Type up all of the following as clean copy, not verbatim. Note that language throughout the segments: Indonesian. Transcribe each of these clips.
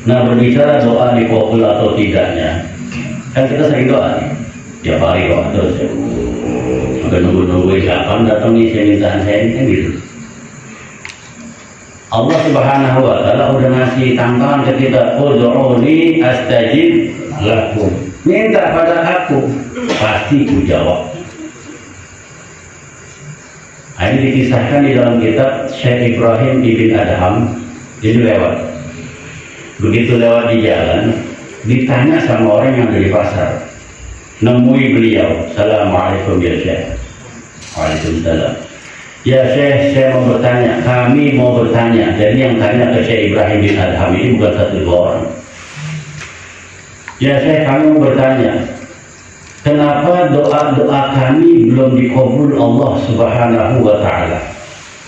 Nah, berbicara doa dikabul atau tidaknya, kan kita sering doa nih, tiap hari doa terus ya. Maka nunggu kapan datang nih permintaan saya ini kan gitu. Allah Subhanahu wa Ta'ala udah ngasih tantangan ke kita, ud'uni astajib lakum. Minta pada aku, pasti ku jawab. Ini dikisahkan di dalam kitab Syekh Ibrahim ibn Adham. Ini lewat. Begitu lewat di jalan, ditanya sama orang yang dari pasar. Nemui beliau, Assalamualaikum ya Syekh. Waalaikumsalam. Ya Syekh, saya mau bertanya, kami mau bertanya. Jadi yang tanya ke Syekh Ibrahim bin Adham ini bukan satu dua orang. Ya Syekh, kami mau bertanya, kenapa doa-doa kami belum dikabul Allah Subhanahu wa Ta'ala?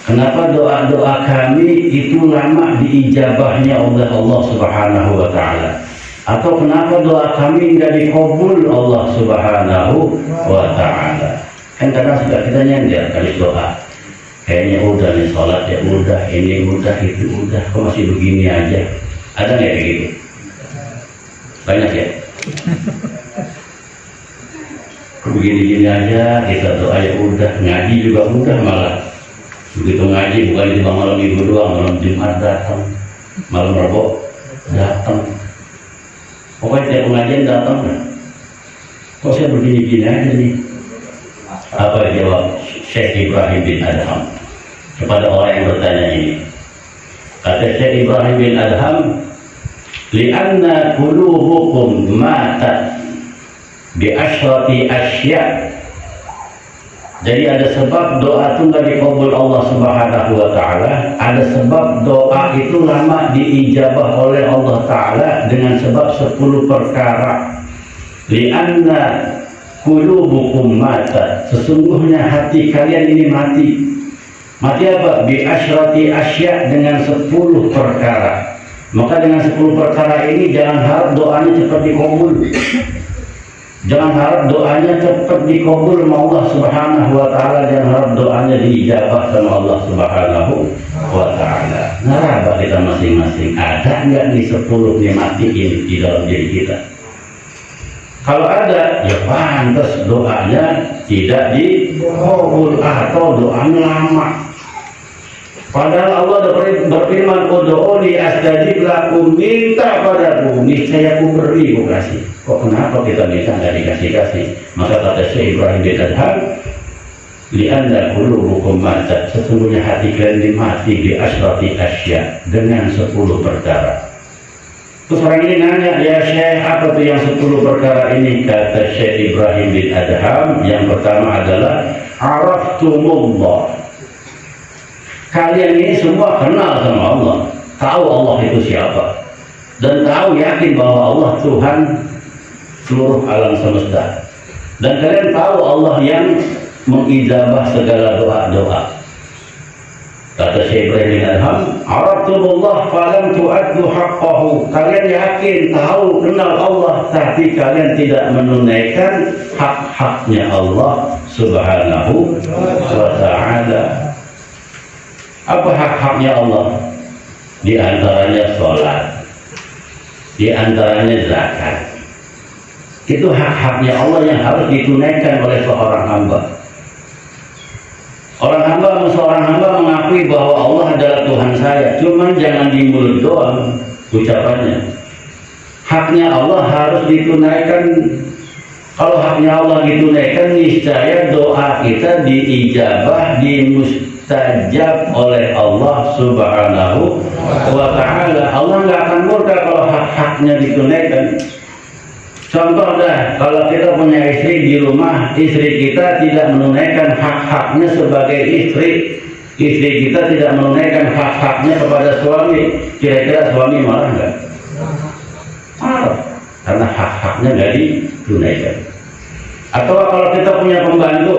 Kenapa doa-doa kami itu lama diijabahnya oleh Allah Subhanahu wa Ta'ala? Atau kenapa doa kami tidak dikabul Allah Subhanahu wa Ta'ala? Kan kadang sudah kita nyender kali doa. Kayaknya udah nih sholat ya udah, ini udah, itu udah, kok masih begini aja? Ada nggak kayak gitu? Banyak ya? Begini-gini aja, kita doa ya udah, ngaji juga udah malah. Begitu ngaji bukan di malam minggu doang, malam Jumat datang, malam Rabu datang. Pokoknya tiap pengajian datang kan? Kok saya begini-gini aja nih? Apa jawab Syekh Ibrahim bin Adham kepada orang yang bertanya ini? Kata Syekh Ibrahim bin Adham, li'anna qulubukum matat bi asyrati asya. Jadi ada sebab doa itu nggak dikabul Allah Subhanahu wa Ta'ala. Ada sebab doa itu lama diijabah oleh Allah Ta'ala dengan sebab 10 perkara. Li'anna qulubukum mata, sesungguhnya hati kalian ini mati. Mati apa? Bi asyrati asya, dengan 10 perkara. Maka dengan 10 perkara ini jangan harap doanya cepat dikabul. Jangan harap doanya cepat dikabul sama Allah Subhanahu wa Ta'ala. Jangan harap doanya diijabah sama Allah Subhanahu wa Ta'ala. Ngeraba kita masing-masing, ada nggak nih 10 nikmat ini di dalam diri kita? Kalau ada, ya pantas doanya tidak dikabul atau doanya lama. Padahal Allah berfirman, ud'uni astajib lakum, minta padaku, niscaya aku beri, aku kasih. Kok kenapa kita minta nggak dikasih-kasih? Maka kata Syekh Ibrahim bin Adham, li'anna qulubukum matat, sesungguhnya hati kalian mati di asyrati asya, dengan 10 perkara. Terus orang ini nanya, ya Syekh, apa tuh yang 10 perkara ini? Kata Syekh Ibrahim bin Adham, yang pertama adalah araftumullah. Kalian ini semua kenal sama Allah, tahu Allah itu siapa, dan tahu yakin bahwa Allah Tuhan seluruh alam semesta. Dan kalian tahu Allah yang mengijabah segala doa-doa. Kata Syekh Ibrahim bin Adham, araftumullah falam tu'addu haqqahu. Kalian yakin, tahu, kenal Allah, tapi kalian tidak menunaikan hak-haknya Allah Subhanahu wa Ta'ala. Apa hak-haknya Allah? Di antaranya sholat, di antaranya zakat. Itu hak-haknya Allah yang harus ditunaikan oleh seorang hamba. Seorang hamba mengakui bahwa Allah adalah Tuhan saya, cuman jangan di mulut doang ucapannya. Haknya Allah harus ditunaikan. Kalau haknya Allah ditunaikan, niscaya doa kita diijabah, dimustajab oleh Allah Subhanahu wa Ta'ala. Allah nggak akan murka kalau hak-haknya ditunaikan. Contoh dah, kalau kita punya istri di rumah, istri kita tidak menunaikan hak-haknya sebagai istri, istri kita tidak menunaikan hak-haknya kepada suami, kira-kira suami marah nggak? Marah, karena hak-haknya nggak ditunaikan. Atau kalau kita punya pembantu,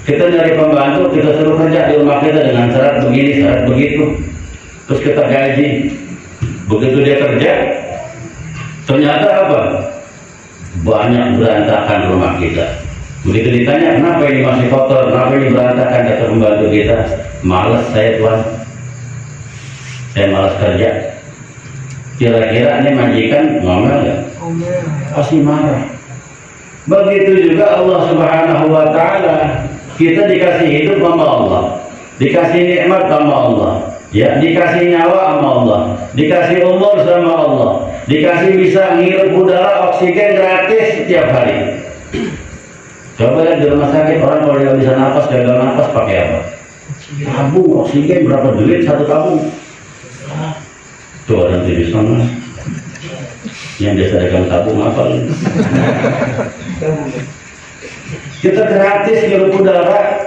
kita nyari pembantu, kita suruh kerja di rumah kita dengan syarat begini, syarat begitu, terus kita gaji. Begitu dia kerja, ternyata apa? Banyak berantakan rumah kita. Begitu ditanya, kenapa ini masih kotor, kenapa ini berantakan, kata pembantu kita, malas saya tuan, saya malas kerja. Kira-kira ini majikan ngomel nggak? Pasti marah. Begitu juga Allah Subhanahu wa Ta'ala. Kita dikasih hidup sama Allah, dikasih nikmat sama Allah, ya, dikasih nyawa sama Allah, dikasih umur sama Allah, dikasih bisa ngirup udara oksigen gratis setiap hari. Coba lihat di rumah sakit, orang kalau dia bisa nafas, gagal nafas pakai apa? Tabung oksigen berapa duit satu tabung? Tuh ada di sana yang biasa dagang tabung apa? Kita gratis ngirup udara,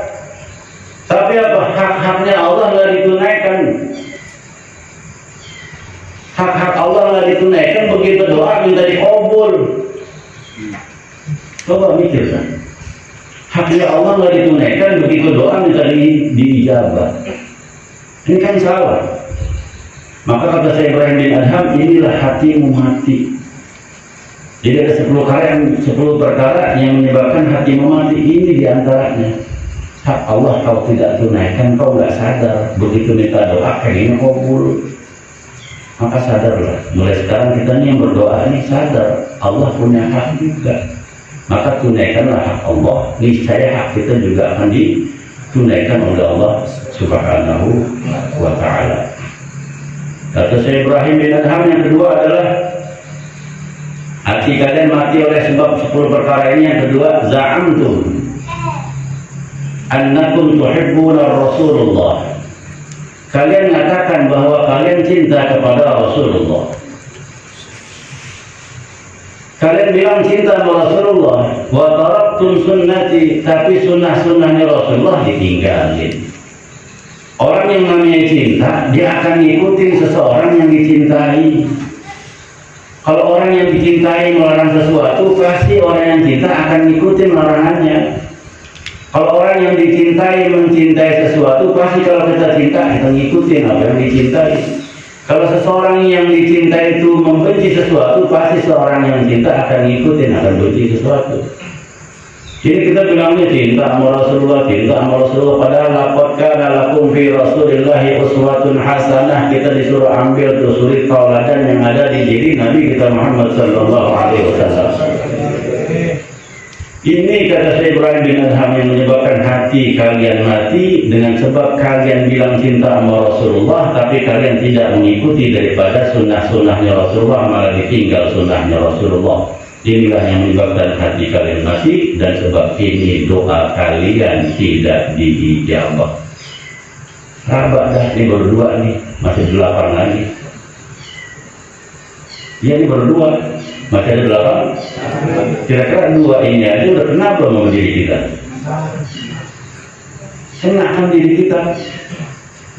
tapi apa? Hak-haknya Allah nggak ditunaikan. Hak-hak Allah nggak ditunaikan, begitu doa minta dikabul. Coba mikir kan? Haknya Allah nggak ditunaikan, begitu doa minta diijabah. Ini kan salah. Maka kata Syekh Ibrahim bin Adham, inilah hatimu mati. Jadi ada 10 perkara yang menyebabkan hatimu mati. Ini diantaranya. Hak Allah kau tidak tunaikan, kau nggak sadar. Begitu minta doa, kayaknya kabul. Maka sadarlah. Mulai sekarang kita nih yang berdoa ini sadar Allah punya hak juga. Maka tunaikanlah hak Allah. Niscaya hak kita juga akan ditunaikan oleh Allah Subhanahu wa Ta'ala. Kata Syekh Ibrahim bin Adham, yang kedua adalah hati kalian mati oleh sebab 10 perkara ini. Yang kedua, za'amtum annakum tuhibbuna Rasulullah. Kalian mengatakan bahwa kalian cinta kepada Rasulullah. Kalian bilang cinta kepada Rasulullah, wa taraktum sunnati, tapi sunnah-sunnahnya Rasulullah ditinggalin. Orang yang namanya cinta, dia akan ngikutin seseorang yang dicintai. Kalau orang yang dicintai melarang sesuatu, pasti orang yang cinta akan ngikutin larangannya. Kalau orang yang dicintai mencintai sesuatu, pasti kalau kita cinta, kita ngikutin apa yang dicintai. Kalau seseorang yang dicintai itu membenci sesuatu, pasti seorang yang cinta akan ngikutin, akan benci sesuatu. Jadi kita bilangnya cinta sama Rasulullah, padahal laqad kana lakum fi Rasulillahi uswatun hasanah. Kita disuruh ambil tuh suri tauladan yang ada di diri Nabi kita Muhammad sallallahu alaihi wasallam. Ini kata Syekh Ibrahim bin Adham yang menyebabkan hati kalian mati dengan sebab kalian bilang cinta sama Rasulullah, tapi kalian tidak mengikuti daripada sunnah-sunnahnya Rasulullah, malah ditinggal sunnahnya Rasulullah. Inilah yang menyebabkan hati kalian mati, dan sebab ini doa kalian tidak diijabah. Sahabat dah, ini baru 2 nih, masih 8 lagi. Ya, ini baru 2, masih ada 8. Kira-kira 2 ini aja udah kena belum sama diri kita? Kenakan diri kita.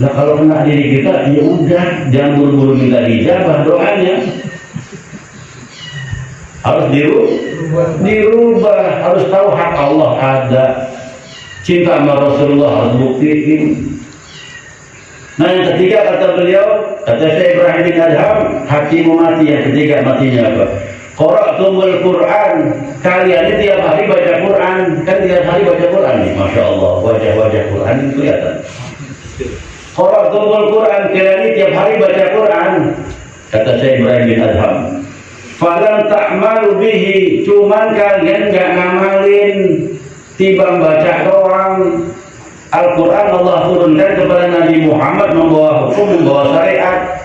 Nah kalau kena diri kita, ya udah, jangan buru-buru minta diijabah doanya. Harus dirubah, harus tahu hak Allah ada. Cinta sama Rasulullah harus buktiin. Nah yang ketiga kata beliau, kata Syekh Ibrahim bin Adham, hatimu mati. Yang ketiga matinya apa? Qara'tumul Quran. Kalian ini tiap hari baca Quran. Kan tiap hari baca Quran nih, Masya Allah, wajah-wajah Quran itu kelihatan. Qara'tumul Quran, kalian ini tiap hari baca Quran. Kata Syekh Ibrahim bin Adham, falam ta'malu bihi, cuman kalian gak ngamalin, tibang baca doang. Al-Quran Allah turunkan kepada Nabi Muhammad membawa hukum, membawa syariat.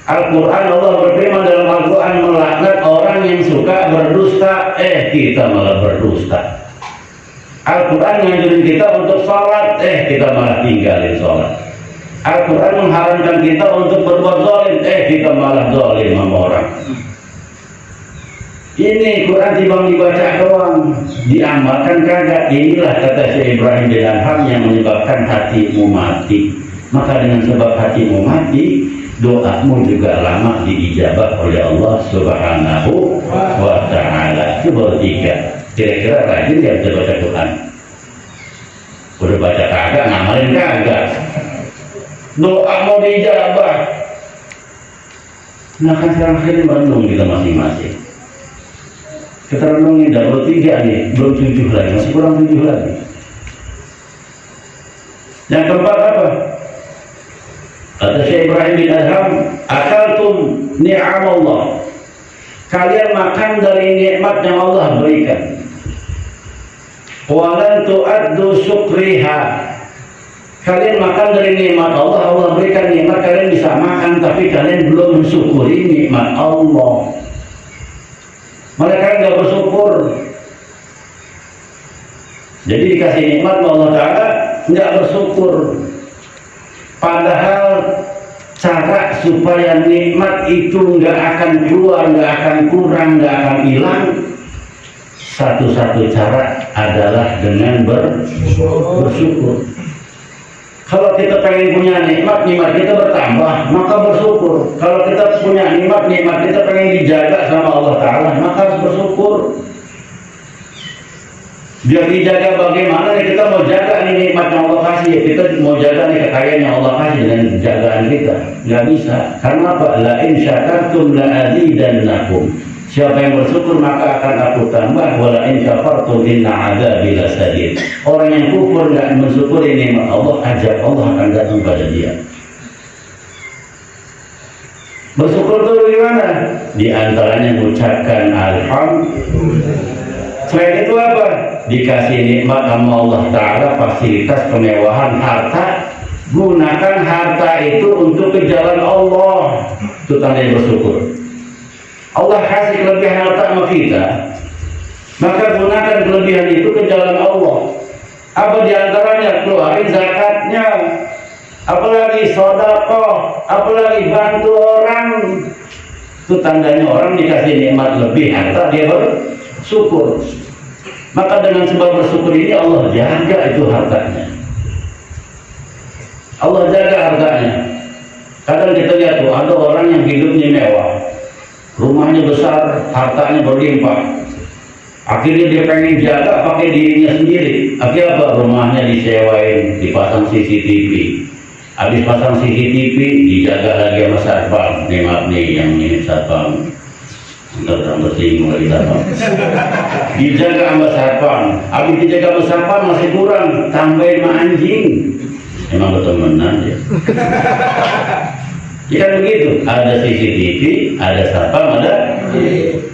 Al-Quran Allah berfirman dalam Al-Quran melaknat orang yang suka berdusta, kita malah berdusta. Al-Quran ngajarin kita untuk sholat, kita malah tinggalin sholat. Al-Quran mengharamkan kita untuk berbuat zalim, kita malah zalim sama orang. Ini Quran timbang dibaca doang, diamalkan kagak. Inilah kata Syekh Ibrahim bin Adham yang menyebabkan hatimu mati. Maka dengan sebab hatimu mati, doamu juga lama diijabah oleh Allah Subhanahu wa Ta'ala. Itu baru 3. Kira-kira rajin dia bisa baca Quran. Udah baca kagak, ngamalin kagak. Doa mau diijabah. Nah kan sekarang ini merenung kita masing-masing. Kita renungin dah, baru 3 nih, belum 7 lagi, masih kurang 7 lagi. Yang keempat apa? Kata Syekh Ibrahim bin Adham, akaltum ni'amallah, kalian makan dari nikmat yang Allah berikan. Walan tu'addu syukriha, kalian makan dari nikmat Allah, Allah berikan nikmat, kalian bisa makan, tapi kalian belum mensyukuri nikmat Allah. Mereka nggak bersyukur. Jadi dikasih nikmat Allah Ta'ala nggak bersyukur. Padahal cara supaya nikmat itu nggak akan keluar, nggak akan kurang, nggak akan hilang, satu-satu cara adalah dengan bersyukur. Kalau kita pengen punya nikmat, nikmat kita bertambah, maka bersyukur. Kalau kita punya nikmat, nikmat kita pengen dijaga sama Allah Ta'ala, maka harus bersyukur. Biar dijaga bagaimana nih, kita mau jaga nih nikmat yang Allah kasih, kita mau jaga nih kekayaan yang Allah kasih dengan jagaan kita, nggak bisa. Karena apa? La in syakartum la azidannakum. Siapa yang bersyukur maka akan aku tambah. Wala in kafartum inna adzabi lasadid. Orang yang kufur nggak mensyukuri nikmat Allah, ajab Allah akan datang pada dia. Bersyukur itu bagaimana? Di antaranya mengucapkan alhamdulillah. Selain itu apa? Dikasih nikmat sama Allah Ta'ala, fasilitas, kemewahan, harta, gunakan harta itu untuk ke jalan Allah. Itu tanda yang bersyukur. Allah kasih kelebihan harta sama kita, maka gunakan kelebihan itu ke jalan Allah. Apa diantaranya? Keluarin zakatnya, apalagi sedekah, apalagi bantu orang. Itu tandanya orang dikasih nikmat lebih harta, dia bersyukur. Maka dengan sebab bersyukur ini Allah jaga itu hartanya. Allah jaga hartanya. Kadang kita lihat tuh ada orang yang hidupnya mewah, rumahnya besar, hartanya berlimpah. Akhirnya dia pengen jaga pakai dirinya sendiri. Akhirnya apa? Rumahnya disewain, dipasang CCTV. Habis pasang CCTV, dijaga lagi sama satpam. Nih maaf nih, yang ini satpam. Enggak bersinggung lagi satpam. Dijaga sama satpam. Habis dijaga sama satpam masih kurang, tambahin sama anjing. Emang bertemenan ya. Ya kan begitu, ada CCTV, ada satpam, ada.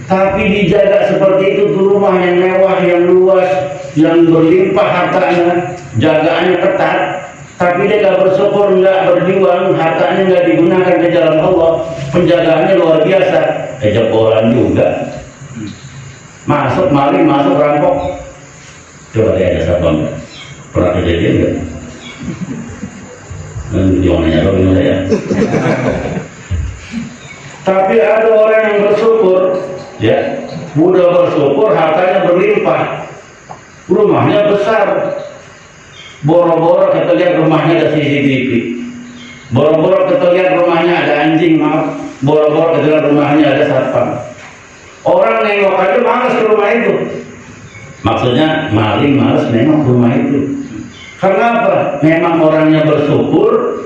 Tapi dijaga seperti itu tuh, rumah yang mewah, yang luas, yang berlimpah hartanya, jagaannya ketat. Tapi dia nggak bersyukur, nggak berjuang, hartanya nggak digunakan ke jalan Allah, penjagaannya luar biasa, jebolan juga, masuk maling, masuk rampok. Coba dia ada satpam, pernah kejadian nggak? Jangan nanya dong saya. Tapi ada orang yang bersyukur, ya, mudah bersyukur, hartanya berlimpah, rumahnya besar. Boro-boro kita lihat rumahnya ada CCTV, boro-boro kita lihat rumahnya ada anjing, maaf, boro-boro kita lihat rumahnya ada satpam. Orang nengok aja malas ke rumah itu. Maksudnya maling malas nengok rumah itu. Karena apa? Memang orangnya bersyukur,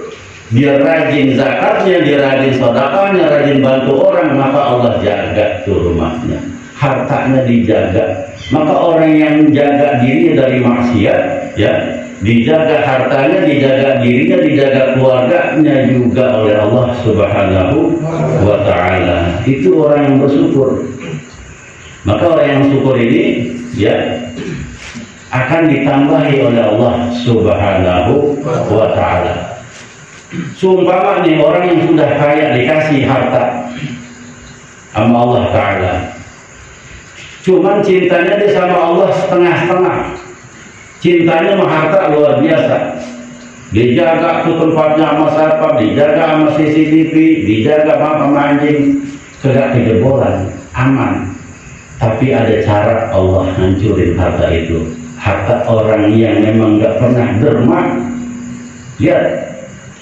dia rajin zakatnya, dia rajin sedekahnya, rajin bantu orang, maka Allah jaga tuh rumahnya, hartanya dijaga. Maka orang yang jaga dirinya dari maksiat, ya, dijaga hartanya, dijaga dirinya, dijaga keluarganya juga oleh Allah Subhanahu wa Ta'ala. Itu orang yang bersyukur. Maka orang yang syukur ini, ya, akan ditambahi oleh Allah Subhanahu wa Ta'ala. Sumpama nih orang yang sudah kaya dikasih harta sama Allah Ta'ala, cuman cintanya dia sama Allah setengah-setengah. Cintanya sama harta luar biasa, dijaga tuh tempatnya sama satpam, dijaga sama CCTV, dijaga sama anjing, kagak kejebolan, aman. Tapi ada cara Allah hancurin harta itu. Harta orang yang memang nggak pernah derma. Lihat,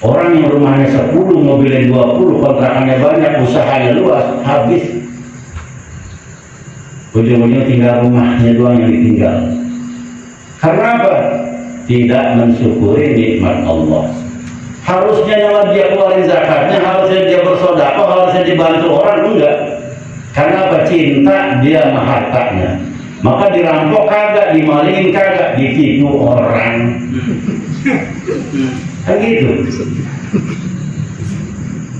orang yang rumahnya 10, mobilnya 20, kontrakannya banyak, usahanya luas, habis. Ujung-ujungnya tinggal rumahnya doang yang ditinggal. Karena apa? Tidak mensyukuri nikmat Allah. Harusnya yang dia keluarin zakatnya, harusnya dia bersedekah, harusnya dibantu orang, enggak. Karena apa? Cinta dia sama hartanya. Maka dirampok kagak, dimalingin kagak, ditipu orang. Kan gitu.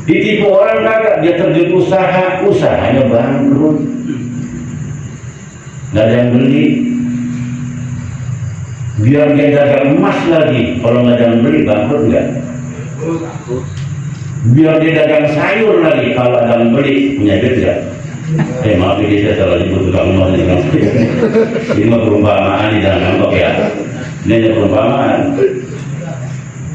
Ditipu orang kagak, dia terjun usaha, usahanya bangkrut, nggak ada yang beli. Biar dia dagang emas lagi, kalau nggak ada yang beli bangkrut nggak? Biar dia dagang sayur lagi, kalau ada yang beli punya duit nggak? Maaf ini saya salah nyebut tukang emas ini. Ini mah perumpamaan, ini jangan ngambek ya. Ini hanya perumpamaan.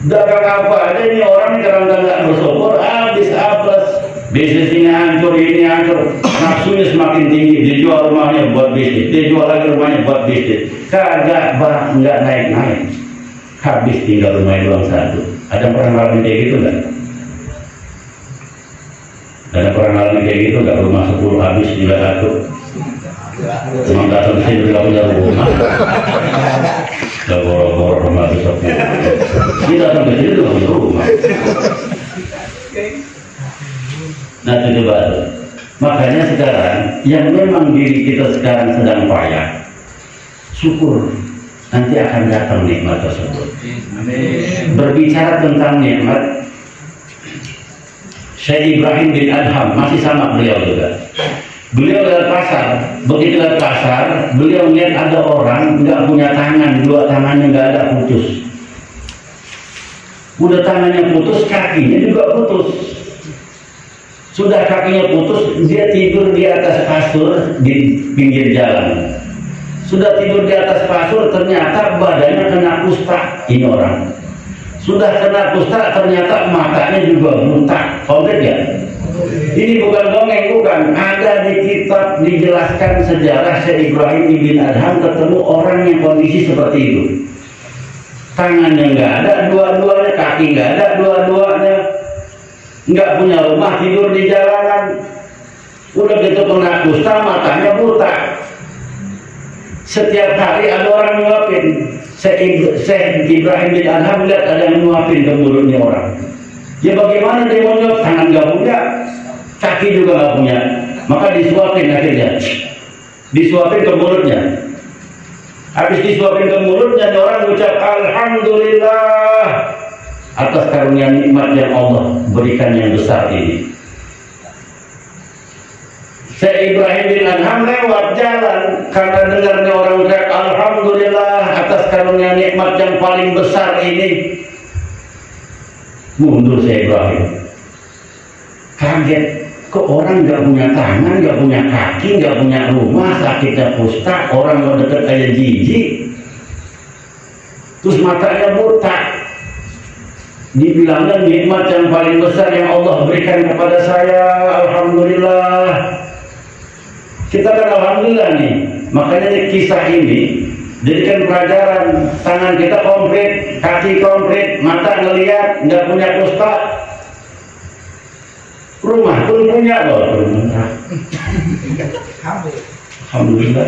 Dagang apa aja ini orang karena nggak bersyukur, habis apes. Bisnis ini hancur, ini hancur. Nafsunya semakin tinggi, dijual rumahnya buat bisnis, dijual lagi rumahnya buat bisnis. Kagak nggak naik-naik. Habis tinggal rumahnya doang satu. Ada yang pernah ngalamin kayak gitu nggak? Ada pernah ngalamin kayak gitu nggak? Rumah 10 habis tinggal satu. Cuma datang ke sini nggak punya rumah. Nggak boro-boro rumah itu 10. Dia datang ke sini nggak punya rumah. Nah itu coba tuh. Makanya sekarang yang memang diri kita sekarang sedang payah, syukur, nanti akan datang nikmat tersebut. Berbicara tentang nikmat, Syekh Ibrahim bin Adham masih sama beliau juga. Beliau lewat pasar, begitu lewat pasar, beliau lihat ada orang nggak punya tangan, dua tangannya nggak ada, putus. Udah tangannya putus, kakinya juga putus. Sudah kakinya putus, dia tidur di atas kasur di pinggir jalan. Sudah tidur di atas kasur, ternyata badannya kena kusta. Ini orang. Sudah kena kusta, ternyata matanya juga buta. Komplit ya? Ini bukan dongeng, bukan. Ada di kitab dijelaskan sejarah Syekh Ibrahim bin Adham ketemu orang yang kondisi seperti itu. Tangannya nggak ada, dua-duanya, kaki nggak ada, dua-duanya. Nggak punya rumah, tidur di jalanan. Udah gitu kena kusta, matanya buta. Setiap hari ada orang nyuapin. Syekh Ibrahim bin Adham lihat ada yang nyuapin ke mulutnya orang. Ya bagaimana dia mau nyuap? Tangan nggak punya, kaki juga nggak punya. Maka disuapin akhirnya. Disuapin ke mulutnya. Habis disuapin ke mulutnya, orang ucap Alhamdulillah atas karunia nikmat yang Allah berikan yang besar ini. Syekh Ibrahim bin Adham lewat jalan karena dengarnya orang teriak Alhamdulillah atas karunia nikmat yang paling besar ini. Mundur Syekh Ibrahim, kaget, kok orang nggak punya tangan, nggak punya kaki, nggak punya rumah, sakitnya kusta, orang mau deket kayak jijik, terus matanya buta. Dibilangnya nikmat yang paling besar yang Allah berikan kepada saya, Alhamdulillah. Kita kan Alhamdulillah nih. Makanya nih, kisah ini jadikan pelajaran. Tangan kita komplit, kaki komplit, mata ngelihat, nggak punya kusta, rumah pun punya loh. Alhamdulillah.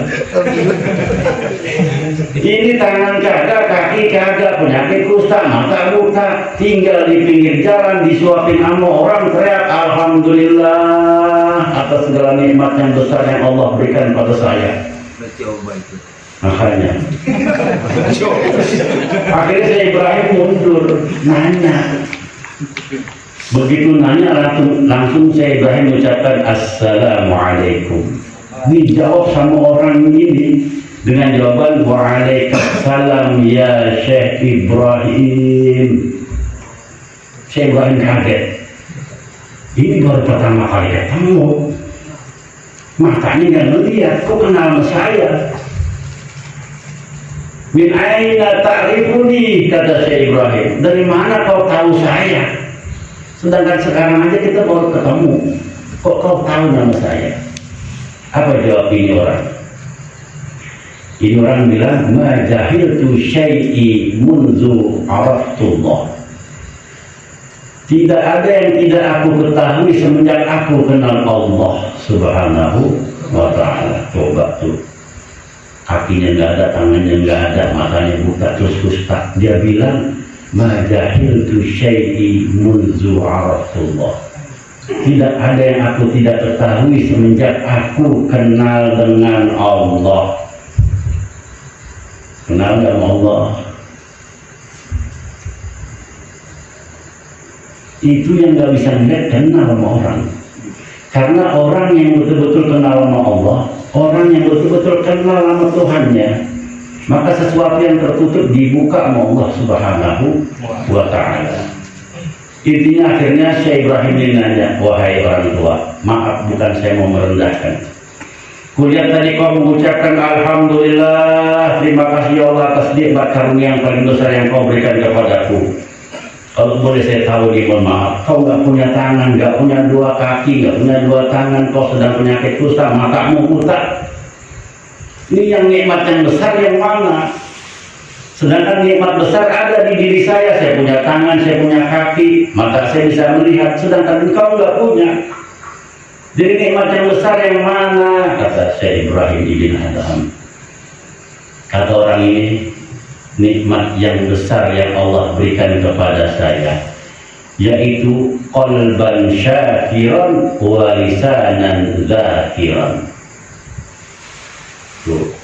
Ini tangan kagak, kaki kagak, penyakit kusta, mata buta, tinggal di pinggir jalan, disuapin sama orang, teriak Alhamdulillah atas segala nikmat yang besar yang Allah berikan pada saya. Makanya akhirnya saya Ibrahim mundur, nanya. Begitu nanya langsung saya Ibrahim mengucapkan Assalamualaikum. Dijawab sama orang ini dengan jawaban Waalaikumsalam ya Syekh Ibrahim. Syekh Ibrahim kaget. Ini baru pertama kali ketemu. Matanya nggak melihat, kok kenal sama saya? Min aina ta'rifuni, kata Syekh Ibrahim. Dari mana kau tahu saya? Sedangkan sekarang aja kita baru ketemu. Kok kau tahu nama saya? Apa jawab ini orang? Ini orang bilang, ma jahiltu syai'i munzu araftullah. Tidak ada yang tidak aku ketahui semenjak aku kenal Allah Subhanahu wa ta'ala. Coba tuh, kakinya nggak ada, tangannya nggak ada, matanya buka, terus kusta. Dia bilang, ma jahiltu syai'i munzu araftullah. Tidak ada yang aku tidak ketahui semenjak aku kenal dengan Allah. Kenal dengan Allah. Itu yang nggak bisa melihat, kenal sama orang. Karena orang yang betul-betul kenal sama Allah, orang yang betul-betul kenal sama Tuhannya, maka sesuatu yang tertutup dibuka sama Allah Subhanahu wa Ta'ala. Intinya akhirnya Syekh Ibrahim ini nanya, wahai orang tua, maaf bukan saya mau merendahkan. Kulihat tadi kau mengucapkan Alhamdulillah, terima kasih ya Allah atas nikmat karunia yang paling besar yang kau berikan kepadaku. Kalau boleh saya tahu nih, mohon maaf, kau nggak punya tangan, nggak punya dua kaki, nggak punya dua tangan, kau sedang penyakit kusta, matamu buta. Ini yang nikmat yang besar yang mana? Sedangkan nikmat besar ada di diri saya punya tangan, saya punya kaki, mata saya bisa melihat, sedangkan engkau nggak punya. Jadi nikmat yang besar yang mana? Kata Syekh Ibrahim ibn Adham. Kata orang ini, nikmat yang besar yang Allah berikan kepada saya, yaitu qalban syakiran wa lisanan zakiran. Tuh.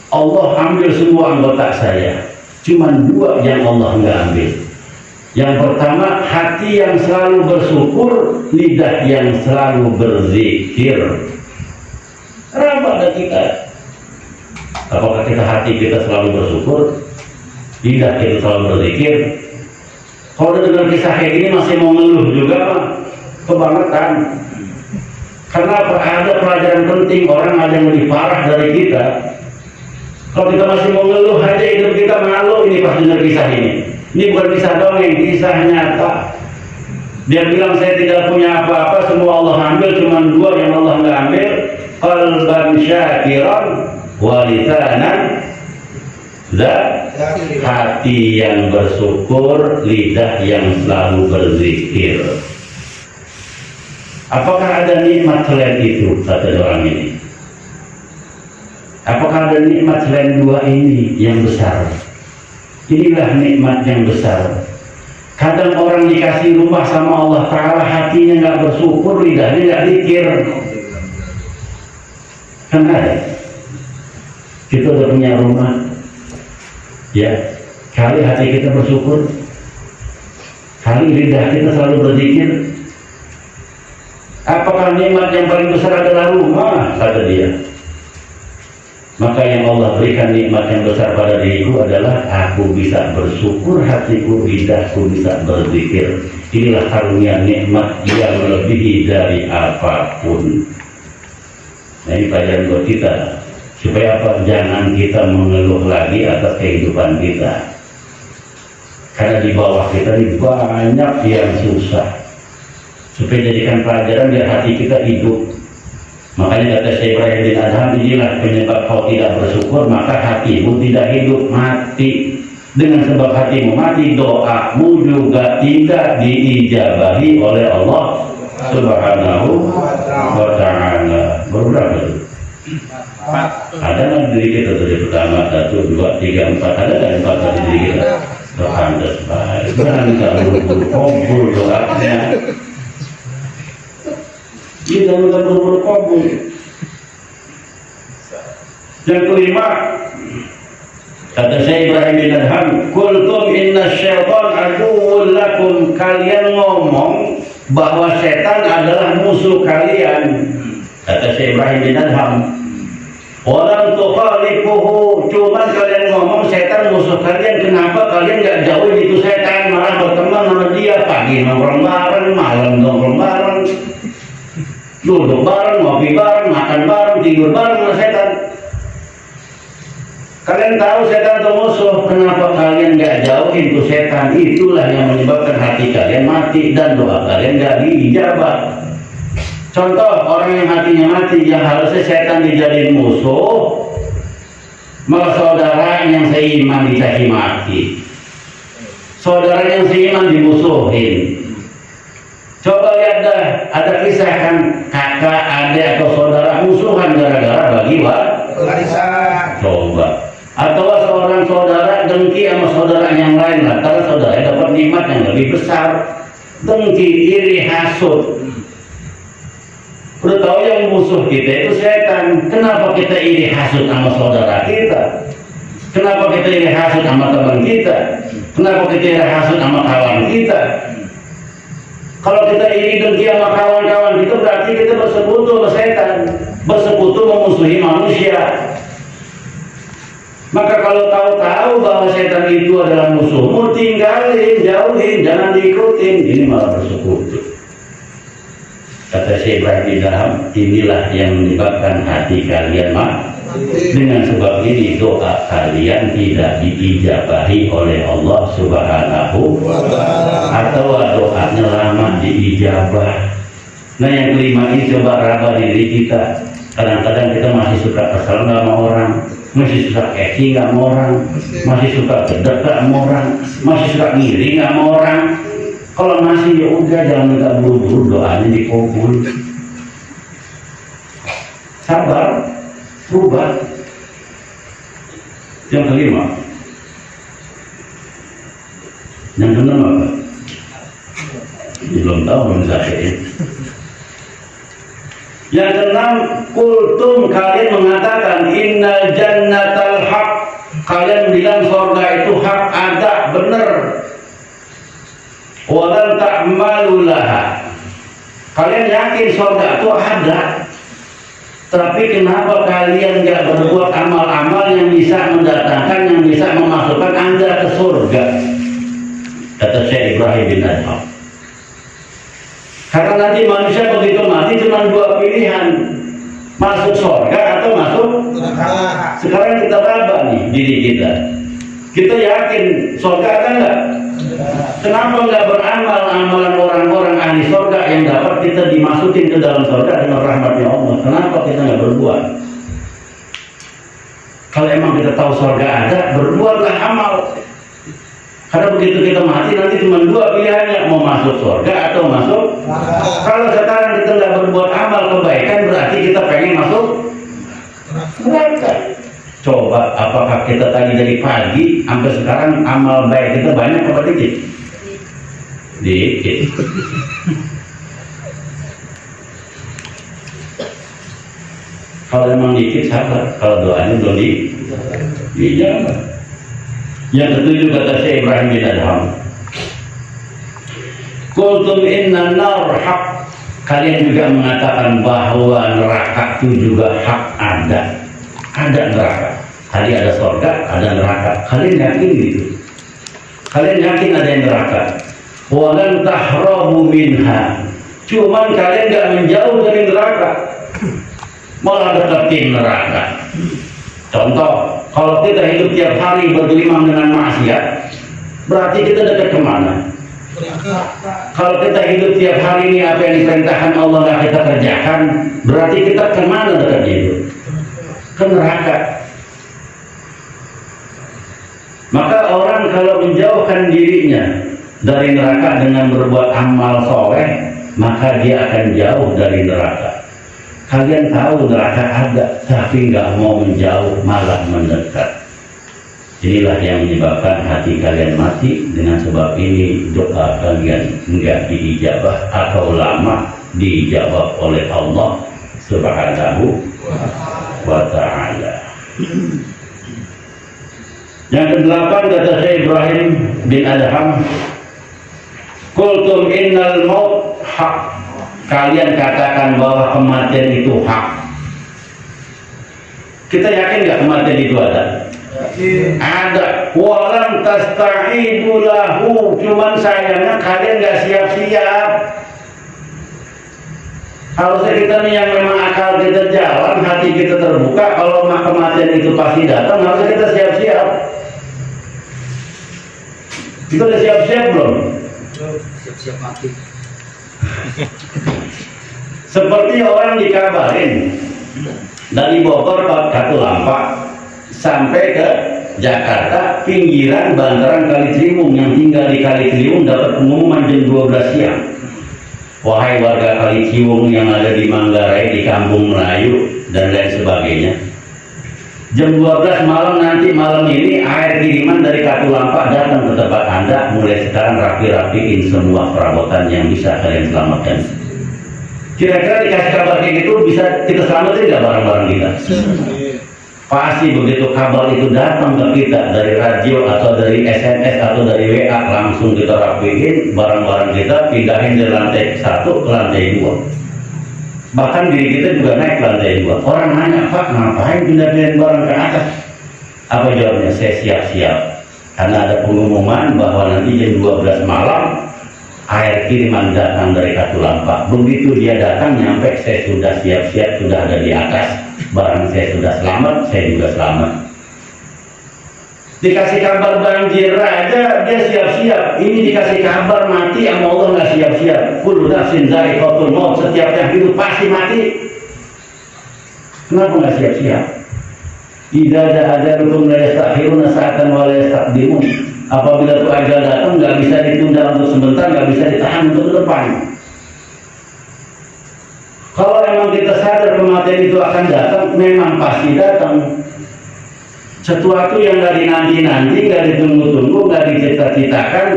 Allah ambil semua anggota saya, cuman dua yang Allah nggak ambil. Yang pertama, hati yang selalu bersyukur, lidah yang selalu berzikir. Kenapa ada kita? Apakah kita hati kita selalu bersyukur, lidah kita selalu berzikir? Kalau dengar kisah kayak gini masih mau ngeluh juga, kebangetan. Karena ada pelajaran penting, orang ada yang lebih parah dari kita. Kalau kita masih mau ngeluh aja, hidup kita malu ini pas dengar kisah ini. Ini bukan kisah dongeng, kisah nyata. Dia bilang saya tidak punya apa-apa, semua Allah ambil, cuma dua yang Allah nggak ambil. Qalban syakiran wa lisanan zakiran. Hati yang bersyukur, lidah yang selalu berzikir. Apakah ada nikmat selain itu, kata orang ini? Apakah ada nikmat selain dua ini yang besar? Inilah nikmat yang besar. Kadang orang dikasih rumah sama Allah Ta'ala, hatinya nggak bersyukur, lidahnya nggak zikir. Kan ada. Kita udah punya rumah, ya, kali hati kita bersyukur, kali lidah kita selalu berzikir. Apakah nikmat yang paling besar adalah rumah? Kata dia. Maka yang Allah berikan nikmat yang besar pada diriku adalah aku bisa bersyukur, hatiku, lidahku bisa berzikir. Inilah karunia nikmat yang lebih dari apapun. Nah, ini pelajaran buat kita. Supaya apa? Jangan kita mengeluh lagi atas kehidupan kita. Karena di bawah kita ini banyak yang susah. Supaya jadikan pelajaran biar hati kita hidup. Makanya kata Syekh Ibrahim bin Adham, inilah penyebab kau tidak bersyukur, maka hatimu tidak hidup, mati. Dengan sebab hatimu mati, doamu juga tidak diijabahi oleh Allah Subhanahu wa Ta'ala. Berapa itu? Ada nggak diri kita dari pertama, 1, 2, 3, 4? Ada nggak 4 dari diri kita? Alhamdulillah. Jangan buru-buru kumpul doanya. Kita minta buru-buru kabul. Yang kelima, kata Syekh Ibrahim bin Adham, kultum inna syaitan aduwwun lakum. Kalian ngomong bahwa setan adalah musuh kalian. Kata Syekh Ibrahim bin Adham, walam tukhalifuhu. Cuma kalian ngomong setan musuh kalian, kenapa kalian gak jauh itu setan, malah berteman sama dia, pagi nongkrong bareng, malam nongkrong bareng, duduk bareng, ngopi bareng, makan bareng, tidur bareng sama setan. Kalian tahu setan itu musuh, kenapa kalian gak jauhin itu setan? Itulah yang menyebabkan hati kalian mati dan doa kalian gak diijabah. Contoh, orang yang hatinya mati, yang harusnya setan dijadiin musuh, malah saudara yang seiman dicaci maki, saudara yang seiman dimusuhin. Coba lihat dah, ada kisah kan kakak, adik atau saudara musuhan gara-gara bagi warisan. Coba. Atau seorang saudara dengki sama saudara yang lain, karena saudara dapat nikmat yang lebih besar. Dengki, iri, hasud. Udah tahu yang musuh kita itu setan. Kenapa kita iri hasud sama saudara kita? Kenapa kita iri hasud sama teman kita? Kenapa kita iri hasud sama kawan kita? Kalau kita iri dengki sama kawan-kawan kita, berarti kita bersekutu sama setan, bersekutu memusuhi manusia. Maka kalau tahu-tahu bahwa setan itu adalah musuhmu, tinggalin, jauhin, jangan diikutin. Ini malah bersekutu. Kata Syekh Ibrahim bin Adham, inilah yang menyebabkan hati kalian dengan sebab ini doa kalian tidak diijabahi oleh Allah Subhanahu wa Ta'ala, atau doanya lama diijabah. Nah yang kelima ini coba raba diri kita. Kadang-kadang kita masih suka kesal sama orang, masih suka keki sama orang, masih suka gedek sama orang, masih suka ngiri sama orang. Kalau masih ya udah, jangan minta buru-buru, doanya dikabul. Sabar, berubah. Yang kelima, yang keenam apa? Belum tahu, belum saya. Yang keenam, kultum, kalian mengatakan innal jannatal haq, kalian bilang surga itu hak, ada, benar. Walan ta'malulaha, kalian yakin surga itu ada, tapi kenapa kalian nggak berbuat amal-amal yang bisa mendatangkan, yang bisa memasukkan Anda ke surga? Kata Syekh Ibrahim bin Adham. Karena nanti manusia begitu mati cuma dua pilihan, masuk surga atau masuk neraka. Sekarang kita raba nih diri kita. Kita yakin surga ada nggak? Kenapa nggak beramal amalan orang-orang ahli surga yang dapat kita dimasukin ke dalam surga dengan rahmatnya Allah? Kenapa kita nggak berbuat? Kalau emang kita tahu surga ada, berbuatlah amal. Karena begitu kita mati nanti cuma dua pilihannya, mau masuk surga atau masuk neraka. Kalau sekarang kita nggak berbuat amal kebaikan, berarti kita pengen masuk neraka. Coba apakah kita tadi dari pagi sampai sekarang amal baik kita banyak apa dikit? Dikit. Kalau memang dikit sabar, kalau doanya belum dijawab. Yang ketujuh kata Syekh Ibrahim bin Adham, qultum inna nar haq, kalian juga mengatakan bahwa neraka itu juga hak, ada neraka. Tadi ada surga, ada neraka. Kalian yakin gitu? Kalian yakin ada yang neraka? Walan tahrabu minha, cuman kalian gak menjauh dari neraka, malah deketin neraka. Contoh, kalau kita hidup tiap hari bergelimang dengan maksiat, berarti kita dekat kemana? Kalau kita hidup tiap hari ini apa yang diperintahkan Allah gak kita kerjakan, berarti kita kemana dekatnya itu? Ke neraka. Maka orang kalau menjauhkan dirinya dari neraka dengan berbuat amal soleh, maka dia akan jauh dari neraka. Kalian tahu neraka ada, tapi nggak mau menjauh, malah mendekat. Inilah yang menyebabkan hati kalian mati. Dengan sebab ini doa kalian nggak diijabah atau lama dijawab oleh Allah Subhanahu wa Ta'ala. Yang kedelapan kata Syekh Ibrahim bin Adham, qultum innal maut haq, kalian katakan bahwa kematian itu hak. Kita yakin nggak kematian itu ada? Ada. Walam tasta'idu lahu, cuman sayangnya kalian nggak siap-siap. Harusnya kita nih yang memang akal kita jalan, hati kita terbuka, kalau kematian itu pasti datang, harusnya kita siap-siap. Kita udah siap-siap belum? Siap-siap mati. Seperti orang dikabarin dari Bogor ke Katulampa sampai ke Jakarta, pinggiran bantaran Kali Ciliwung, yang tinggal di Kali Ciliwung dapat pengumuman jam 12 siang. Wahai warga Kali Ciliwung yang ada di Manggarai, di Kampung Melayu dan lain sebagainya, jam 12 malam nanti, malam ini air kiriman dari Katulampa datang ke tempat Anda. Mulai sekarang rapi-rapiin semua perabotan yang bisa kalian selamatkan. Kira-kira dikasih kabar kayak gitu, bisa kita selamatin nggak barang-barang kita? Pasti begitu kabar itu datang ke kita dari radio atau dari SMS atau dari WA, langsung kita rapiin barang-barang kita, pindahin dari lantai 1 ke lantai 2. Bahkan diri kita juga naik ke lantai 2. Orang nanya, Pak, ngapain pindah-pindahin barang ke atas? Apa jawabnya? Saya siap-siap. Karena ada pengumuman bahwa nanti jam 12 malam air kiriman datang dari Katulampa. Begitu dia datang, nyampe, saya sudah siap-siap, sudah ada di atas. Barang saya sudah selamat, saya juga selamat. Dikasih kabar banjir aja, dia siap-siap. Ini dikasih kabar mati, sama Allah nggak siap-siap. Kullu nafsin dha'iqatul maut, setiap yang hidup pasti mati. Kenapa nggak siap-siap? Idza jaa ajaluhum la yastakhiruna sa'atan wa la yastaqdimun. Apabila tuh ajal datang, nggak bisa ditunda untuk sebentar, nggak bisa ditahan untuk ke depan. Kalau memang kita sadar kematian itu akan datang, memang pasti datang. Sesuatu yang nggak dinanti-nanti, nggak ditunggu-tunggu, nggak dicita-citakan,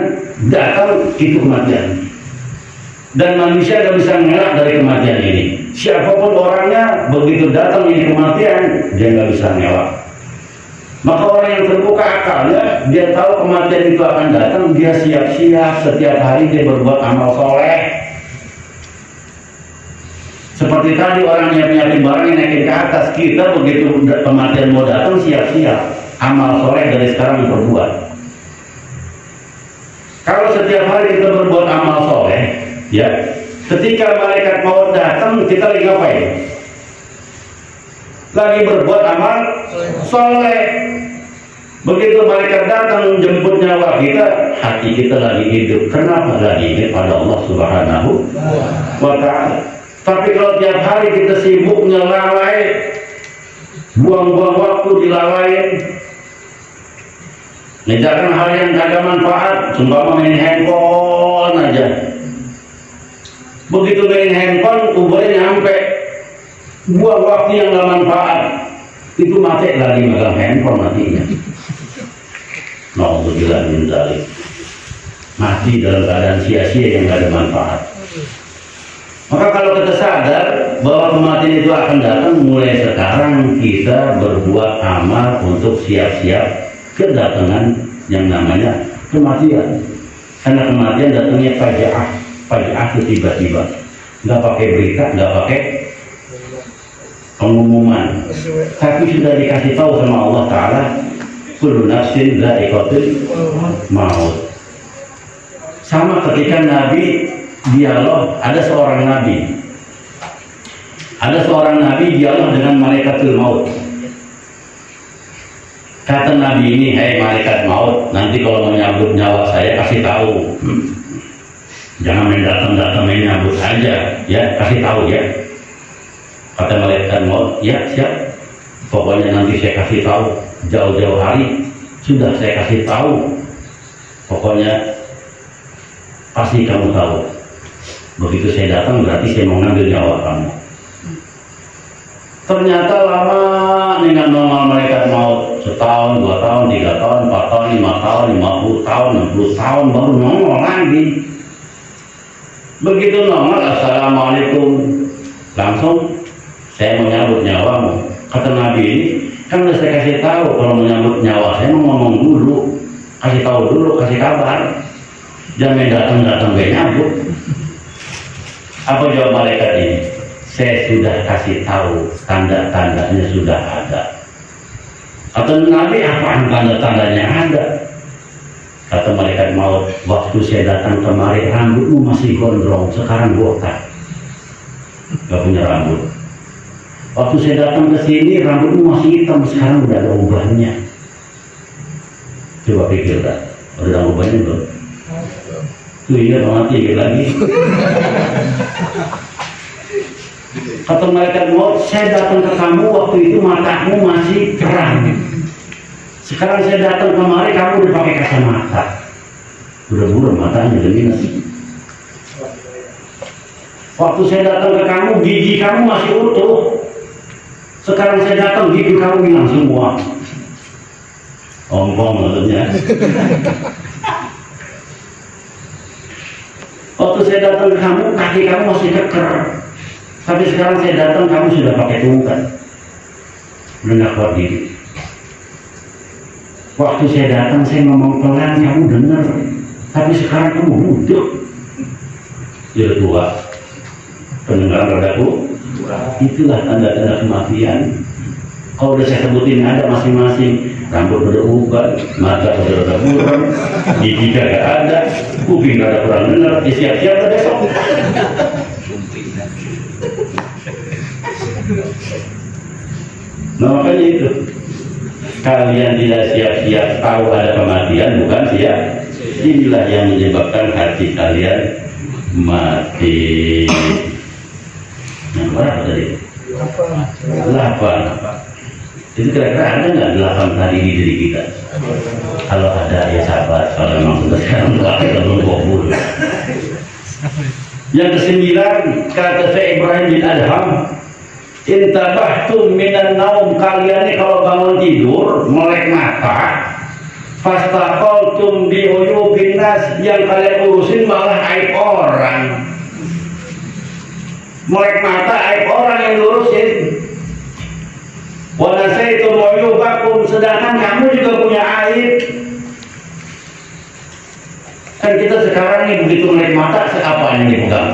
datang itu kematian. Dan manusia nggak bisa ngelak dari kematian ini. Siapapun orangnya, begitu datang ini kematian, dia nggak bisa ngelak. Maka orang yang terbuka akalnya, dia tahu kematian itu akan datang, dia siap-siap setiap hari dia berbuat amal soleh. Seperti tadi orang yang punya barang yang naikin ke atas, kita begitu kematian mau datang siap-siap amal soleh dari sekarang berbuat. Kalau setiap hari kita berbuat amal soleh, ya, ketika malaikat maut datang kita lagi ngapain? Lagi berbuat amal soleh. Begitu malaikat datang jemput nyawa kita, hati kita lagi hidup. Kenapa? Lagi ingat pada Allah Subhanahu wa Ta'ala. Tapi kalau tiap hari kita sibuknya lalai, buang-buang waktu di lalai, ngejarkan hal yang kagak manfaat, sumpah main handphone aja. Begitu main handphone, umurnya nyampe, buang waktu yang gak manfaat, itu mati lagi megang handphone matinya. Nauzubillah min dzalik. Mati dalam keadaan sia-sia yang gak ada manfaat. Maka kalau kita sadar bahwa kematian itu akan datang, mulai sekarang kita berbuat amal untuk siap-siap kedatangan yang namanya kematian. Karena kematian datangnya fajaah itu tiba-tiba, nggak pakai berita, nggak pakai pengumuman, tapi sudah dikasih tahu sama Allah Ta'ala, kullu nafsin dha'iqatul maut. Sama ketika Nabi dialog, ada seorang nabi dialog dengan malaikatul maut. Kata nabi ini, hei malaikat maut, nanti kalau menyambut nyawa saya kasih tahu. Jangan main datang main nyambut aja, ya, kasih tahu ya. Kata malaikat maut, ya siap. Pokoknya nanti saya kasih tahu, jauh-jauh hari sudah saya kasih tahu. Pokoknya pasti kamu tahu. Begitu saya datang berarti saya mau ngambil nyawa kamu. Ternyata lama dengan normal malaikat maut, setahun, 2 tahun, 3 tahun, 4 tahun, 5 tahun, 50 tahun, 60 tahun baru nongol lagi. Begitu nongol, assalamualaikum, langsung saya menyambut nyawamu. Kata Nabi ini, kan udah saya kasih tahu kalau menyambut nyawa saya mau ngomong dulu, kasih tahu dulu, kasih kabar. Jangan datang gak nyambut. Apa jawab malaikat ini? Saya sudah kasih tahu, tanda-tandanya sudah ada. Kata Nabi, apaan tanda-tandanya ada? Kata malaikat maut, waktu saya datang kemari rambutmu masih gondrong, sekarang botak, gak punya rambut. Waktu saya datang ke sini rambutmu masih hitam, sekarang udah ada ubahnya. Coba pikir dah, udah ada ubahnya belum? Tuh iya mati lagi. Kata malaikat maut, saya datang ke kamu waktu itu matamu masih terang. Sekarang saya datang kemari kamu udah pakai kacamata, udah buram matanya, udah minus. Waktu saya datang ke kamu gigi kamu masih utuh. Sekarang saya datang gigi kamu hilang semua. Ompong maksudnya. Waktu saya datang ke kamu, kaki kamu masih keker. Tapi sekarang saya datang, kamu sudah pakai tungkat. Udah kuat diri. Waktu saya datang saya ngomong pelan, kamu dengar. Tapi sekarang kamu duduk. Sudah tua. Pendengaran radaku. Itulah tanda-tanda kematian. Kalau udah saya sebutin ada masing-masing, rambut udah ubah, mata udah buram, gigi gak ada, kuping gak ada kurang dengar, siap-siap ke besok. Nah makanya itu, kalian tidak siap-siap tahu ada kematian, bukan siap. Inilah yang menyebabkan hati kalian mati. Yang berapa tadi? 8. Itu kira-kira ada nggak 8 tadi di diri kita? Kalau ada ya sahabat, kalau memang sudah sekarang kita belum kabur. Yang ke-9 kata Syekh Ibrahim bin Adham, intabahtum minan naum, kalian ini kalau bangun tidur melek mata, fastaqaltum bi uyubin nas, yang kalian urusin malah aib orang. Melek mata aib orang yang diurusin. Wanasaitum uyubakum, sedangkan kamu juga punya aib. Kan kita sekarang ini begitu melek mata, apa yang dipegang?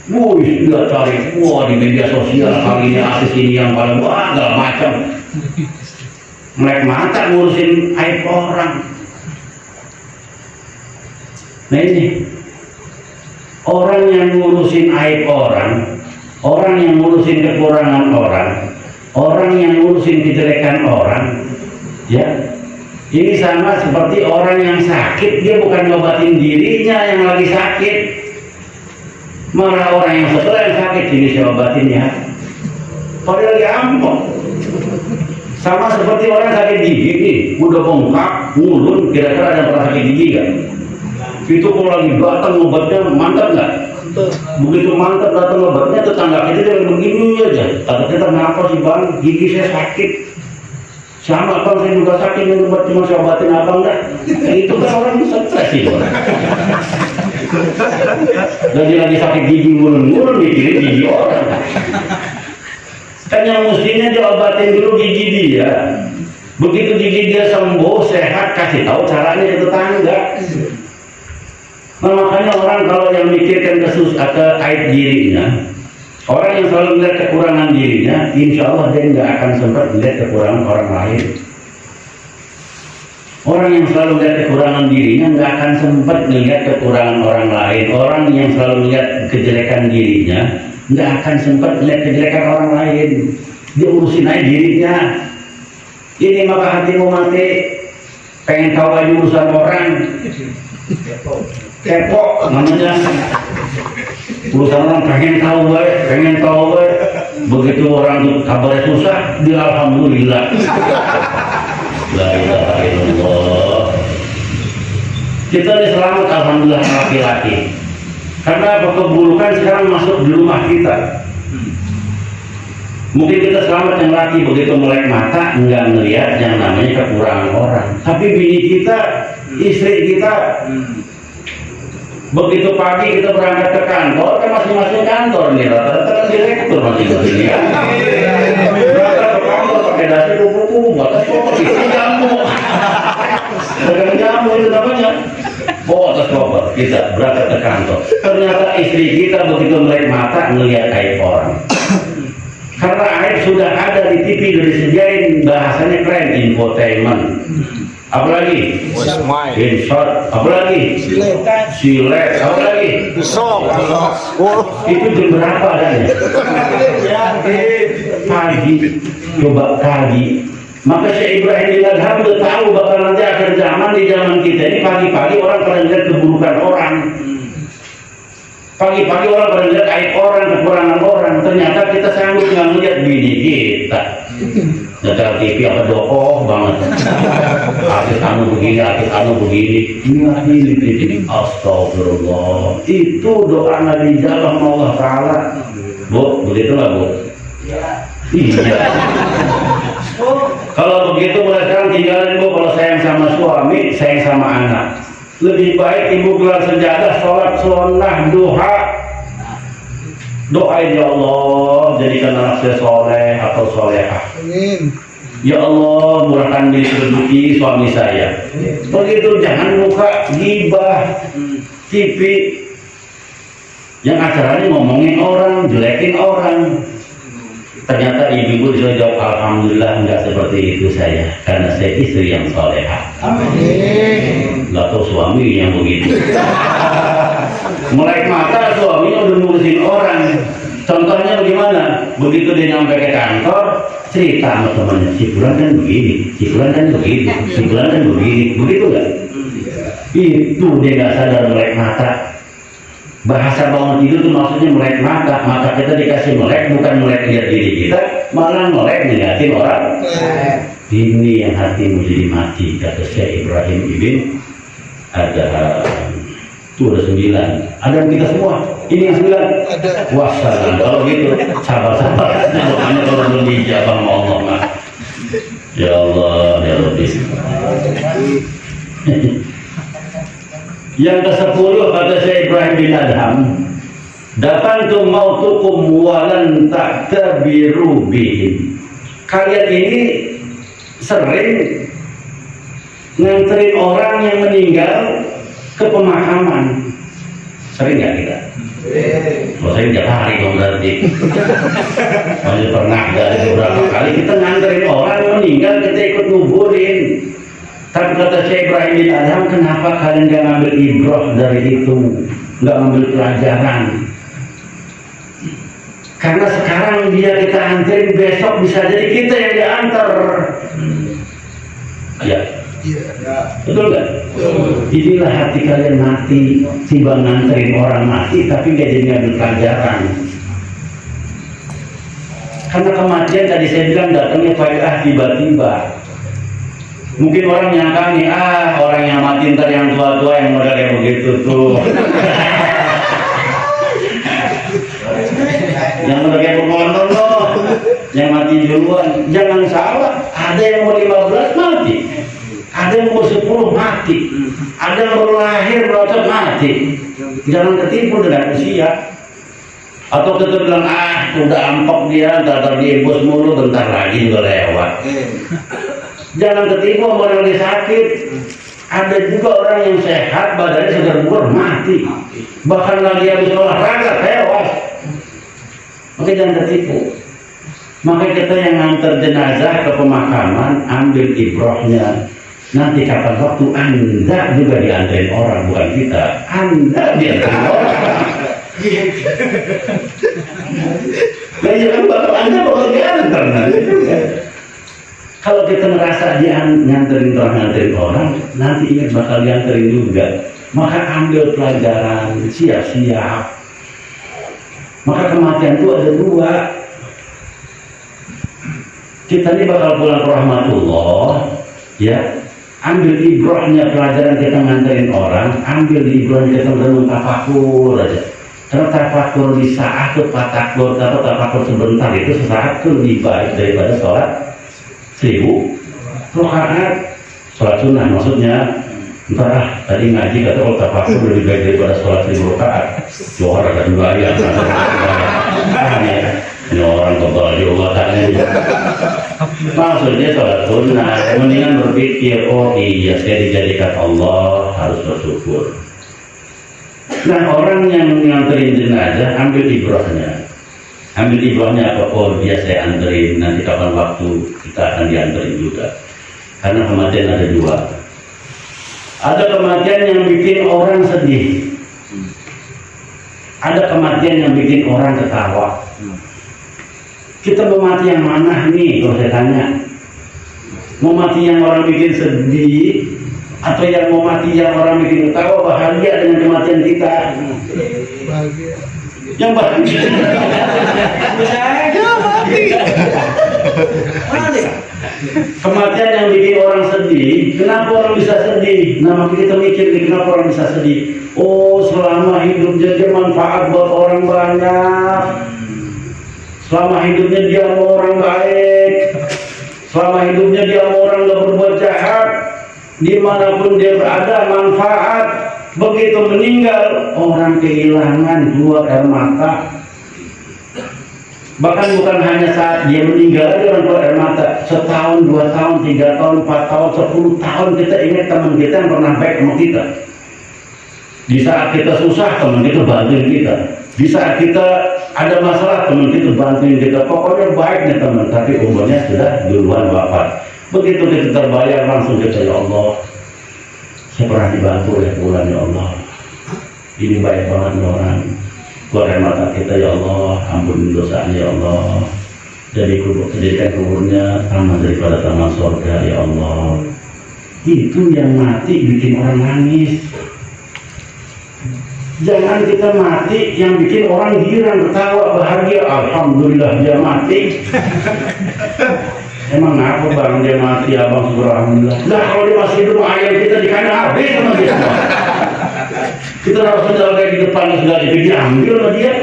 Wih, dia cari, wah di media sosial kali ini artis ini yang paling wah, segala macam. Melek mata ngurusin aib orang. Nah ini, orang yang ngurusin aib orang, orang yang ngurusin kekurangan orang yang ngurusin kejelekan orang, ya, ini sama seperti orang yang sakit, dia bukan ngobatin dirinya yang lagi sakit, malah orang yang sebelah yang sakit ini saya obatin ya, padahal dia ampun. Sama seperti orang sakit gigi nih, udah bengkak, ngulun, kira-kira ada pernah sakit gigi kan? Itu kalau lagi datang obatnya mantap nggak? Begitu mantap datang obatnya, tetangga kita dia begini aja. Kata kita, kenapa sih bang, gigi saya sakit? Sama bang, saya juga sakit, yang obat cuma saya obatin apa enggak? Itu kan orang stres sih. Dan dia lagi sakit gigi ngulun-ngulun, mikirin gigi orang. Kan yang mestinya diobatin dulu gigi dia. Begitu gigi dia sembuh, sehat, kasih tahu caranya ke tetangga. Nah, makanya orang kalau yang mikirkan ke aib dirinya, orang yang selalu melihat kekurangan dirinya, insya Allah dia nggak akan sempat melihat kekurangan orang lain. Orang yang selalu melihat kekurangan dirinya nggak akan sempat melihat kekurangan orang lain. Orang yang selalu melihat kejelekan dirinya nggak akan sempat melihat kejelekan orang lain. Dia urusin aja dirinya. Ini maka hatimu mati, pengen tahu aja urusan orang. Kepo namanya, urusan orang pengen tahu, begitu orang tuh kabarnya susah, dia alhamdulillah. La ilaha illallah. Kita ini selamat alhamdulillah laki-laki. Karena keburukan sekarang masuk di rumah kita. Mungkin kita selamat yang laki, begitu melek mata enggak melihat yang namanya kekurangan orang. Tapi bini kita, istri kita, begitu pagi kita berangkat ke kantor, kan masing-masing kantor nih, rata-rata kan direktur masing-masing ya. Berangkat ke kantor pakai dasi kupu-kupu, batas koper, isi jamu. Dagang jamu itu namanya. Bawa atas koper, kita berangkat ke kantor. Ternyata istri kita begitu melek mata ngelihat aib orang. Karena aib sudah ada di TV, sudah disediain, bahasanya keren, infotainment. Apalagi? Insert. Apalagi? Silet. Apalagi? Itu jam berapa adanya? Pagi. Coba pagi. Maka Syekh Ibrahim bin Adham udah tahu bakal nanti akhir zaman, di zaman kita ini pagi-pagi orang pada lihat keburukan orang. Pagi-pagi orang pada lihat aib orang, kekurangan orang. Ternyata kita sanggup nggak melihat bini kita. Nyetel TV apa dokoh banget. Artis anu begini, artis anu begini. Ini astagfirullah. Itu doa Nabi dalam Allah Ta'ala. Bu, begitu nggak Bu? Iya. Kalau begitu mulai sekarang tinggalin Bu. Kalau sayang sama suami, sayang sama anak. Lebih baik ibu gelar sejadah, sholat sunnah duha. Doain ya Allah, jadikan anak saya soleh atau solehah. Amin. Ya Allah, murahkan rezeki suami saya. Begitu, jangan buka gibah, TV, yang acaranya ngomongin orang, jelekin orang. Ternyata ibu-ibu bisa jawab, alhamdulillah enggak seperti itu saya, karena saya istri yang solehah. Amin. Nggak tahu suami yang begitu. Melek mata suaminya udah ngurusin orang. Contohnya bagaimana? Begitu dia nyampe ke kantor, cerita sama temannya, si Fulan kan begini, si Fulan kan begini, si Fulan kan begini, begitu nggak? Itu dia nggak sadar melek mata. Bahasa bangun tidur itu maksudnya melek mata. Mata kita dikasih melek, bukan melek lihat diri kita, malah melek ngeliatin orang. Ini yang hatimu jadi mati, kata Syekh Ibrahim Ibn Adham. Itu ada 9. Ada yang kita semua. Ini yang 9. Ada. Wassalam. Kalau gitu, sabar-sabar. Doanya kalau belum dijabah sama Allah, mah. Ya Allah, ya Rabbi. Yang ke-10 kata Syekh Ibrahim bin Adham, dafantum mautukum walan taktabiru bihim. Kalian ini sering nganterin orang yang meninggal ke pemakaman. Sering nggak kita? Kalau saya tiap hari dong berarti. Masih pernah dari beberapa kali kita nganterin orang yang meninggal, kita ikut nguburin. Tapi kata Syekh Ibrahim bin Adham, kenapa kalian nggak ngambil ibrah dari itu, nggak ngambil pelajaran? Karena sekarang dia kita anterin, besok bisa jadi kita yang diantar. Ya. Betul nggak? Inilah hati kalian mati, tiba nganterin orang mati, tapi nggak jadi ngambil pelajaran. Karena kematian tadi saya bilang datangnya faedah tiba-tiba. Mungkin orang nyangka nih, orang yang mati ntar yang tua-tua yang model kayak begitu tuh. Yang model kayak penonton loh, yang mati duluan. Jangan salah, ada yang umur 15 mati. Ada yang umur 10 mati, ada yang baru lahir merosot mati. Jangan ketipu dengan usia. Atau kita bilang, udah ampok dia, ntar diimbus mulu, bentar lagi udah lewat. Jangan ketipu orang yang sakit. Ada juga orang yang sehat, badannya segar bugar, mati. Bahkan lagi habis olahraga, tewas. Maka jangan ketipu. Maka kita yang nganter jenazah ke pemakaman, ambil ibrahnya. Nanti kapan waktu Anda juga dianterin orang, bukan kita. Anda dianterin orang. Nah, ya kan bapak Anda bakal diantar nanti. Kalau kita merasa dia nganterin orang, nanti ingat bakal dianterin juga. Maka ambil pelajaran, siap-siap. Maka kematian itu ada 2. Kita ini bakal pulang ke rahmatullah, ya. Ambil ibrahnya pelajaran kita nganterin orang, ambil ibrahnya kita renung tafakur aja. Karena tafakur di saat itu tafakur, atau tafakur sebentar itu sesaat itu lebih baik daripada sholat 1000 rakaat. Sholat sunnah maksudnya. Entah tadi ngaji kata kalau tafakur lebih baik daripada sholat 1000 rakaat. Johor ada 2 hari ini orang kebal juga katanya. Maksudnya sholat sunnah, mendingan berpikir, oh iya saya dijadikan Allah, harus bersyukur. Nah, orang yang nganterin jenazah, ambil ibrahnya. Ambil ibrahnya apa? Oh dia saya anterin, nanti kapan waktu kita akan dianterin juga. Karena kematian ada 2. Ada kematian yang bikin orang sedih. Ada kematian yang bikin orang ketawa. Kita mau mati yang mana nih kalau saya tanya? Mau mati yang orang bikin sedih, atau yang mau mati yang orang bikin ketawa, bahagia dengan kematian kita? Bahagia. Yang bahagia. Ya mati. Kematian yang bikin orang sedih. Kenapa orang bisa sedih? Nah, maka kita mikir nih, kenapa orang bisa sedih? Oh, selama hidupnya dia manfaat buat orang banyak. Selama hidupnya dia mau orang baik, selama hidupnya dia mau orang gak berbuat jahat, dimanapun dia berada manfaat. Begitu meninggal, orang kehilangan 2 air mata. Bahkan bukan hanya saat dia meninggal aja orang keluar air mata. Setahun, 2 tahun, 3 tahun, 4 tahun, 10 tahun kita ingat teman kita yang pernah baik sama kita. Di saat kita susah, teman kita bantuin kita. Di saat kita ada masalah, teman kita bantuin kita. Pokoknya baik nih teman, tapi umurnya sudah duluan wafat. Begitu kita terbayar langsung kita, ya Allah, saya pernah dibantu oleh Tuhan, ya Allah. Ini baik banget nih orang. Keluar air mata kita, ya Allah, ampun dosanya, ya Allah. Jadikan kuburnya taman daripada taman surga, ya Allah. Itu yang mati bikin orang nangis. Jangan kita mati yang bikin orang girang, ketawa, bahagia. Alhamdulillah dia mati. Emang apa bang dia mati, abang syukur alhamdulillah. Nah kalau dia masih hidup, ayam kita di kanan habis sama dia semua. Kita harus sedang kayak di depan sudah diambil sama dia.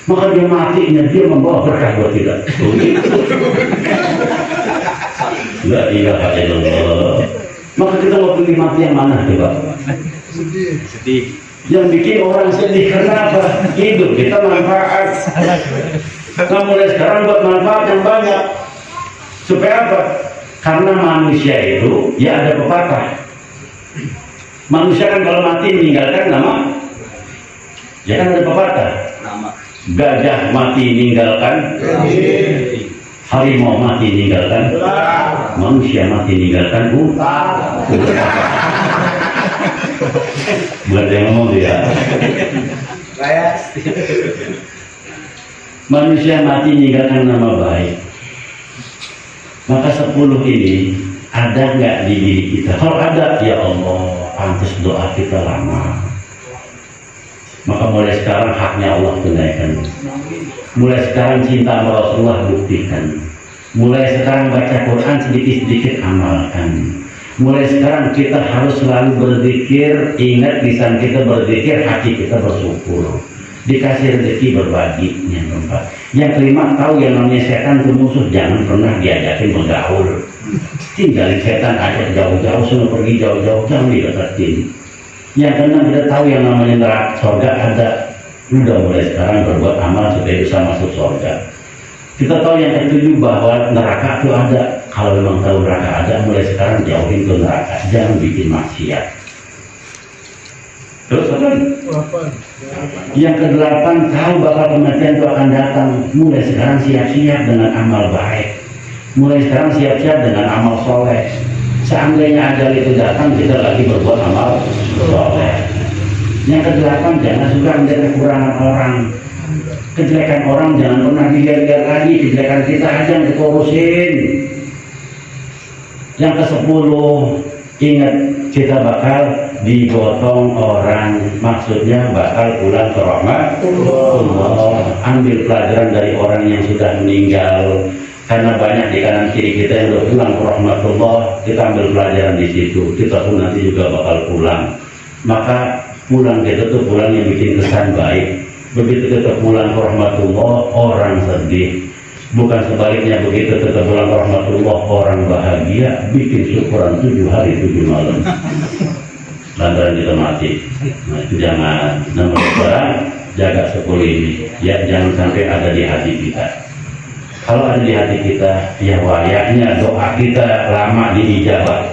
Maka dia matinya, dia membawa berkah buat kita. La ilaha illallah. Maka kita mau pilih mati yang mana coba? Sedih. Yang bikin orang sedih karena apa? Hidup kita manfaat. Nah mulai sekarang buat manfaat yang banyak. Supaya apa? Karena manusia itu ya ada pepatah. Manusia kan kalau mati meninggalkan nama, ya kan ada pepatah. Nama. Gajah mati meninggalkan, harimau mati meninggalkan, manusia mati meninggalkan buat yang ngomong dia. Manusia mati meninggalkan nama baik. Maka 10 ini ada nggak di diri kita? Kalau ada, ya Allah, pantas doa kita lama. Maka mulai sekarang haknya Allah tunaikan. Mulai sekarang cinta sama Rasulullah buktikan. Mulai sekarang baca Quran sedikit-sedikit amalkan. Mulai sekarang kita harus selalu berzikir, ingat lisan kita berzikir, hati kita bersyukur. Dikasih rezeki berbagi, yang keempat. Yang kelima, tahu yang namanya setan itu musuh, jangan pernah diajakin bergaul. Tinggalin setan aja jauh-jauh, semua pergi jauh-jauh, jangan dideketin. Yang keenam, kita tahu yang namanya neraka, surga ada. Udah mulai sekarang berbuat amal supaya bisa masuk surga. Kita tahu yang ketujuh bahwa neraka itu ada. Kalau memang tahu neraka ada, mulai sekarang jauhin ke neraka, jangan bikin maksiat. Terus apa? Yang kedelapan, tahu bakal kematian itu akan datang. Mulai sekarang siap-siap dengan amal baik. Mulai sekarang siap-siap dengan amal soleh. Seandainya ajal itu datang, kita lagi berbuat amal soleh. Yang kedelapan, jangan suka melihat kekurangan orang. Kejelekan orang jangan pernah dilihat-lihat lagi. Kejelekan kita aja yang kita urusin. Yang ke-10, ingat kita bakal digotong orang, maksudnya bakal pulang ke rahmat Allah. Ambil pelajaran dari orang yang sudah meninggal, karena banyak di kanan kiri kita yang sudah pulang ke rahmatullah. Kita ambil pelajaran di situ, kita pun nanti juga bakal pulang. Maka pulang kita tuh pulang yang bikin kesan baik. Begitu kita pulang ke rahmatullah, orang sedih. Bukan sebaliknya, begitu kita pulang ke rahmatullah, orang bahagia, bikin syukuran 7 hari 7 malam. Lantaran kita mati. Nah itu jangan. Nomor 2, jaga 10 ini. Ya jangan sampai ada di hati kita. Kalau ada di hati kita, ya wayaknya doa kita lama diijabah.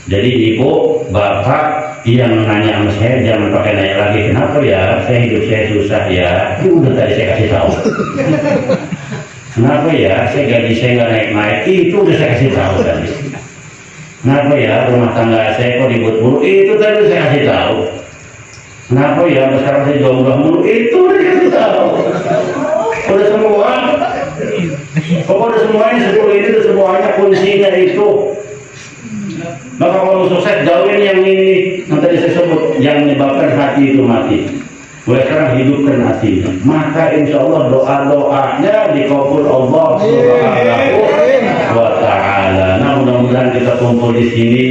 Jadi ibu, bapak yang nanya sama saya, jangan pakai nanya lagi, kenapa ya saya hidup saya susah ya. Itu udah tadi saya kasih tahu. Kenapa ya saya gaji saya nggak naik-naik, itu udah saya kasih tahu tadi. Kenapa ya rumah tangga saya kok ribut mulu, itu tadi saya kasih tahu. Kenapa ya sekarang saya jomblo mulu, itu udah kasih tahu. Udah semua. Pokoknya semuanya 10 ini semuanya kuncinya itu. Maka kalau sukses jauhin yang ini, yang tadi saya sebut, yang menyebabkan hati itu mati. Mulai sekarang hidupkan hatinya. Maka insya Allah doa-doanya dikabul Allah Subhanahu wa Ta'ala. Nah mudah-mudahan kita kumpul di sini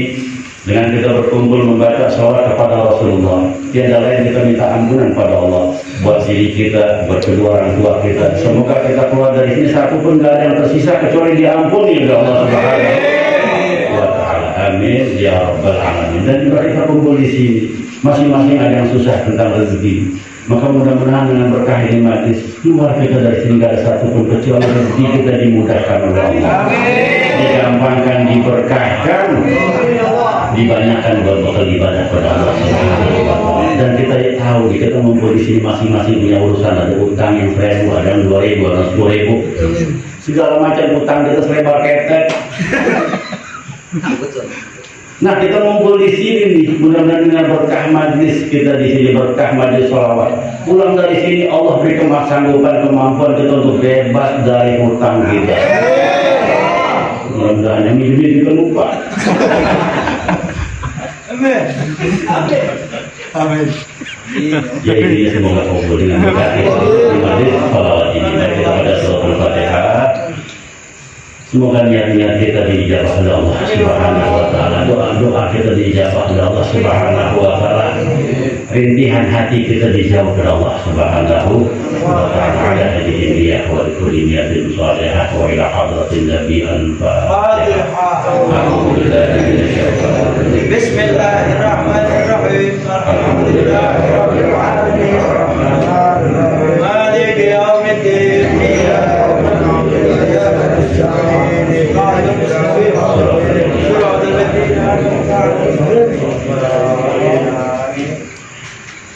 dengan kita berkumpul membaca sholawat kepada Rasulullah. Tiada lain kita minta ampunan pada Allah buat diri kita, buat kedua orang tua kita. Semoga kita keluar dari sini satu pun tidak ada yang tersisa kecuali diampuni oleh Allah Subhanahu wa Ta'ala. Amin ya rabbal alamin. Dan juga kita kumpul di sini. Masing-masing ada yang susah tentang rezeki. Maka mudah-mudahan dengan berkah ini majlis keluar kita dari sini nggak ada satu pun kecuali rezeki kita dimudahkan oleh Allah, digampangkan, diberkahkan, dibanyakan buat bekal ibadah kepada Allah Subhanahu wa Ta'ala. Dan kita tahu kita ngumpul di sini masing-masing punya urusan, ada utang yang 1.000, ada yang 2.000, ada yang 10.000, segala macam utang kita selebar ketek. Betul. Nah kita ngumpul di sini nih, mudah-mudahan dengan berkah majlis kita di sini, berkah majlis sholawat. Pulang dari sini Allah beri kemampuan kita untuk bebas dari hutang kita. Mudah-mudahan yang ini kita lupa. Amin. Amin. Jadi semoga kabul dengan berkah di majlis sholawat ini. Dan kita pada suratul Fatihah. Semoga niat-niat kita dijabah oleh Allah Subhanahu wa Ta'ala, doa-doa kita dijabah oleh Allah Subhanahu wa Ta'ala, rintihan hati kita dijauh oleh Allah Subhanahu wa Ta'ala. Ala hadirin wa kulli niyatin salihah wa ila hadratin Nabi al-Fatihah. Bismillahirrahmanirrahim. Alhamdulillahirabbil alamin. Maliki yaumiddin.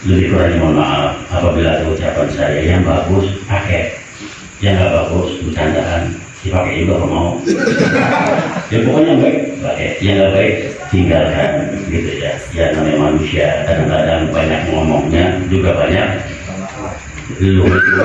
Lebih kurang mohon maaf apabila ada ucapan saya yang bagus pakai, yang nggak bagus bercandaan dipakai juga kalau mau. Ya pokoknya baik pakai, yang nggak baik tinggalkan gitu ya. Ya namanya manusia kadang-kadang banyak ngomongnya juga banyak lu itu